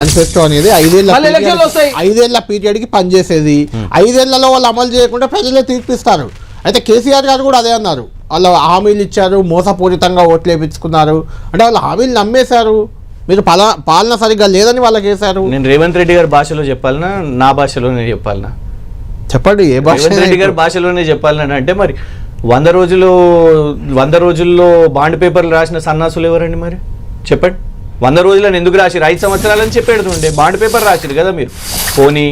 Manifesto అనేది 5 ఏళ్ల period కి పనిచేసేది. 5 ఏళ్లలో వాళ్ళు అమలు చేయకుండా ప్రజలే తీర్పిస్తారు. అయితే కేసీఆర్ గారు కూడా అదే అన్నారు, వాళ్ళు హామీలు ఇచ్చారు, మోసపూరితంగా ఓట్లు వేయించుకున్నారు అంటే వాళ్ళు హామీలు నమ్మేశారు, మీరు పాలన సరిగ్గా లేదని వాళ్ళకి వేశారు. నేను రేవంత్ రెడ్డి గారి భాషలో చెప్పాలనా నా భాషలోనే చెప్పాలనా? చెప్పండి ఏ భాష. రేవంత్ రెడ్డి గారి భాషలోనే చెప్పాలని అంటే మరి 100 రోజుల్లో బాండ్ పేపర్లు రాసిన సన్నాసులు ఎవరండి? మరి చెప్పండి, 100 రోజులను ఎందుకు రాసిరు? 5 సంవత్సరాలని చెప్పేడుతుండే బాండ్ పేపర్ రాసిరు కదా మీరు. పోనీ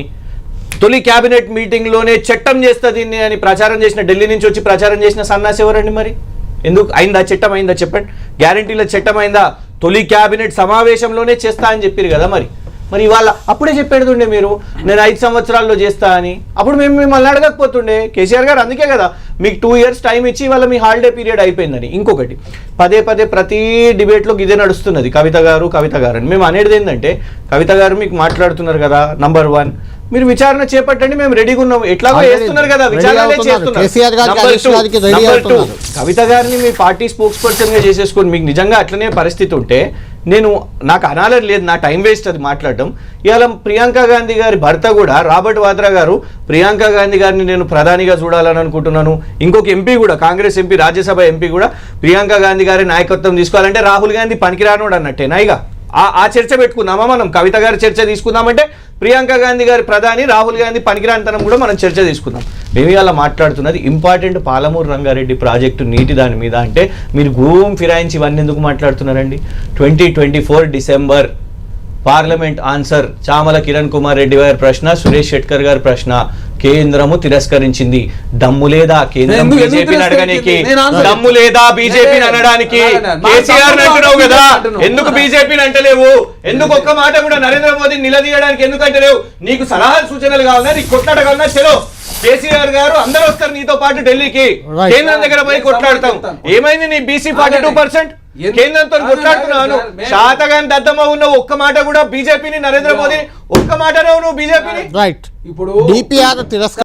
తొలి క్యాబినెట్ మీటింగ్లోనే చట్టం చేస్తా దీన్ని అని ప్రచారం చేసిన, ఢిల్లీ నుంచి వచ్చి ప్రచారం చేసిన సన్నాసి ఎవరండి? మరి ఎందుకు అయిందా? చట్టం అయిందా చెప్పండి? గ్యారంటీల చట్టం అయిందా? తొలి క్యాబినెట్ సమావేశంలోనే చేస్తా అని చెప్పారు కదా. మరి ఇవాళ అప్పుడే చెప్పేడుతుండే మీరు నేను 5 సంవత్సరాల్లో చేస్తా అని. అప్పుడు మేము మిమ్మల్ని అడగకపోతుండే. కేసీఆర్ గారు అందుకే కదా మీకు 2 years టైం ఇచ్చి ఇవాళ మీ హాలిడే పీరియడ్ అయిపోయిందని. ఇంకొకటి పదే ప్రతి డిబేట్లో ఇదే నడుస్తున్నది, కవిత గారు అని. మేము అనేది ఏంటంటే కవిత గారు మీకు మాట్లాడుతున్నారు కదా, నంబర్ 1 మీరు విచారణ చేపట్టండి, మేము రెడీగా ఉన్నాము. ఎట్లాగో వేస్తున్నారు కదా, విచారణలే చేస్తున్నారు. కవిత గారిని మీ పార్టీ స్పోక్స్ పర్సన్ గా చేసేసుకొని మీకు నిజంగా అట్లనే పరిస్థితి ఉంటే నాకు అనాలని లేదు, నా టైం వేస్ట్ అది మాట్లాడటం. ఇవాళ ప్రియాంక గాంధీ గారి భర్త కూడా రాబర్ట్ వాద్రా గారు ప్రియాంక గాంధీ గారిని నేను ప్రధానిగా చూడాలని అనుకుంటున్నాను. ఇంకొక ఎంపీ కూడా, కాంగ్రెస్ ఎంపీ, రాజ్యసభ ఎంపీ కూడా ప్రియాంక గాంధీ గారి నాయకత్వం తీసుకోవాలంటే రాహుల్ గాంధీ పనికిరానోడు అన్నట్టేనా? ఇక ఆ చర్చ పెట్టుకుందామా మనం? కవిత గారి చర్చ తీసుకుందామంటే ప్రియాంక గాంధీ గారి ప్రధాని, రాహుల్ గాంధీ పనికిరానితనం కూడా మనం చర్చ తీసుకుందాం. మేము ఇలా మాట్లాడుతున్నది ఇంపార్టెంట్ పాలమూరు రంగారెడ్డి ప్రాజెక్టు నీటి దాని మీద. అంటే మీరు గూం ఫిరాయించి ఇవన్నీ ఎందుకు మాట్లాడుతున్నారండి? 2024 December parliament answer, Chamala Kiran Kumar Reddy గారి ప్రశ్న, సురేష్ షెట్కర్ గారి ప్రశ్న కేంద్రము తిరస్కరించింది. దమ్ము లేదా కేంద్రం బీజేపీని అడగడానికి? దమ్ము లేదా బీజేపీని అనడానికి? కేసీఆర్ అంటున్నావు కదా, ఎందుకు బీజేపీని అంటలేవు? ఎందుకు ఒక్క మాట కూడా నరేంద్ర మోదీని నిలదీయడానికి ఎందుకు అంటలేవు? నీకు సలహాలు సూచనలు కావాలన్నా, నీకు కొట్లాట కావాలన్నా చలో, కేసీఆర్ గారు అందరూ వస్తారు నీతో పాటు ఢిల్లీకి, కేంద్రం దగ్గర పోయి కొట్లాడతాం. ఏమైంది నీ బీసీ 42%? కేంద్రంతో కొట్లాడుతున్నాను. శాతగాని దద్దమ్మ ఉన్నావు, ఒక్క మాట కూడా బీజేపీని, నరేంద్ర మోదీ ఒక్క మాట నువ్వు బీజేపీని. రైట్, ఇప్పుడు డిపిఆర్ తిరస్కారం